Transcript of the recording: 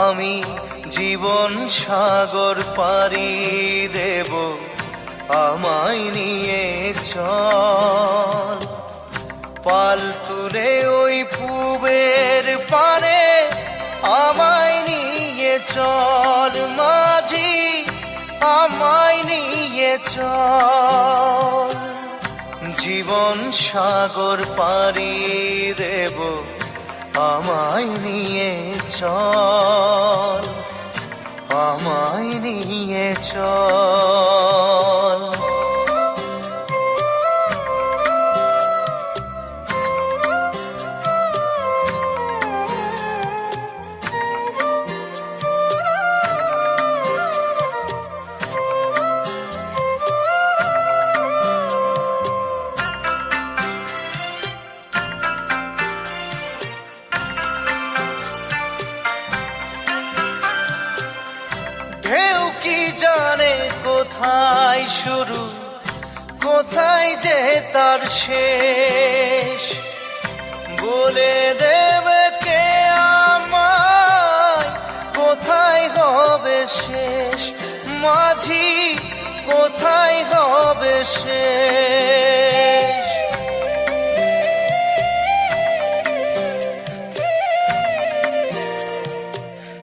আমি জীবন সাগর পাড়ি দেব, আমায় নিয়ে চল। পাল তুলে ওই পুবের পারে আমায় নিয়ে চল, মাঝি আমায় নিয়ে চল। জীবন সাগর পাড়ি দেব, আমায় নিয়ে চল, আমায় নিয়ে চল। ঢেউ কি জানে কোথায় শুরু, কোথায় যে তার শেষ, বলে দেবে কে আমায় কোথায় হবে শেষ, মাঝি কোথায় হবে শেষ।